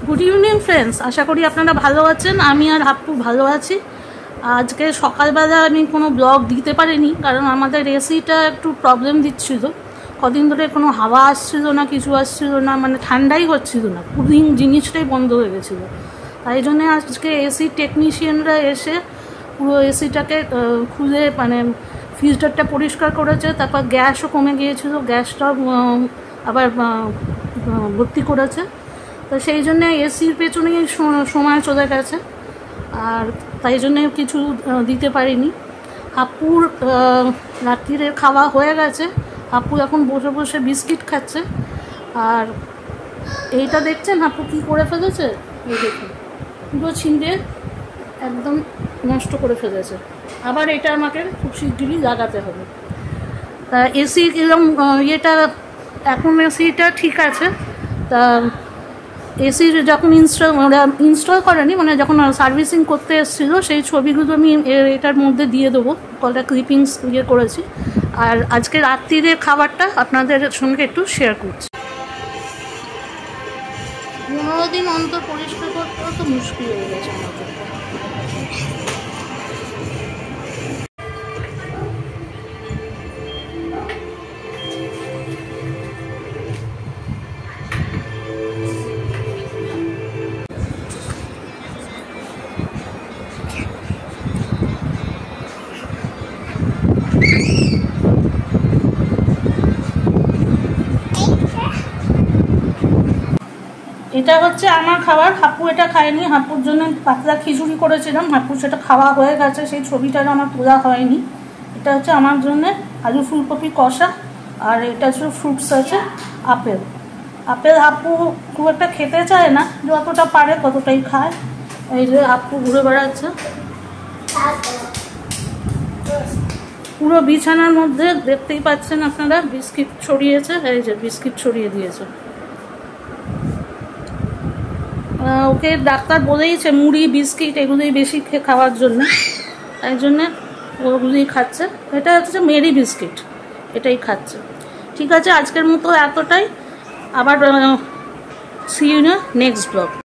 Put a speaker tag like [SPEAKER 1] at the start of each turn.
[SPEAKER 1] Good evening friends, আশা করি আপনারা ভালো আছেন। আমি আর হাপ্পু ভালো আছি। আজকে সকালবেলা আমি কোনো ব্লগ দিতে পারিনি, কারণ আমাদের এসিটা একটু প্রবলেম দিচ্ছিল। কদিন ধরে কোনো হাওয়া আসছিল না, কিছু আসছিল না, মানে ঠান্ডাই হচ্ছিল না, কুলিং জিনিসটাই বন্ধ হয়ে গেছিলো। তাই জন্যে আজকে এসি টেকনিশিয়ানরা এসে পুরো এসিটাকে খুলে মানে ফিল্টারটা পরিষ্কার করেছে। তারপর গ্যাসও কমে গিয়েছিল, গ্যাসটাও আবার ভর্তি করেছে। তো সেই জন্যে এসির পেছনেই সময় চলে গেছে, আর তাই জন্যে কিছু দিতে পারিনি। হাপ্পুর রাত্রিরে খাওয়া হয়ে গেছে। হাপ্পু এখন বসে বসে বিস্কিট খাচ্ছে। আর এইটা দেখছেন হাপ্পু কী করে ফেলেছে, এই দেখুন পুরো ছিঁড়ে একদম নষ্ট করে ফেলেছে। আবার এটা আমাকে খুব শিগগিরই লাগাতে হবে। তা এসি এরকম ইয়েটা এখন এসিটা ঠিক আছে। তা এসির যখন ইনস্টল করেনি, মানে যখন সার্ভিসিং করতে এসেছিলো, সেই ছবিগুলো আমি এটার মধ্যে দিয়ে দেবো, কলটা ক্লিপিংস ইয়ে করেছি। আর আজকে রাত্রিরে খাবারটা আপনাদের সঙ্গে একটু শেয়ার করছি। 15 দিন অন্তর পরিষ্কার করতেও তো মুশকিল হয়ে গেছে আমাদের। এটা হচ্ছে আমার খাবার, হাপ্পু এটা খায়নি। হাপ্পুর জন্য পাতলা খিচুড়ি করেছিলাম, হাপ্পুর সেটা খাওয়া হয়ে গেছে, সেই ছবিটা আমার তোলা হয়নি। এটা হচ্ছে আমার জন্যে আলু ফুলকপি কষা, আর এটা হচ্ছে ফ্রুটস আছে, আপেল। আপেল হাপ্পু খুব একটা খেতে চায় না, যতটা পারে ততটাই খায়। এই যে হাপ্পু ঘুরে বেড়াচ্ছে পুরো বিছানার মধ্যে, দেখতেই পাচ্ছেন আপনারা, বিস্কিট ছড়িয়েছে। এই যে বিস্কিট ছড়িয়ে দিয়েছে। ওকে ডাক্তার বলেইছে মুড়ি বিস্কিট এগুলোই বেশি খাওয়ার জন্য, তাই জন্যে ওগুলোই খাচ্ছে। এটা হচ্ছে মেরি বিস্কিট, এটাই খাচ্ছে। ঠিক আছে, আজকের মতো এতটাই। আবার see you in next blog.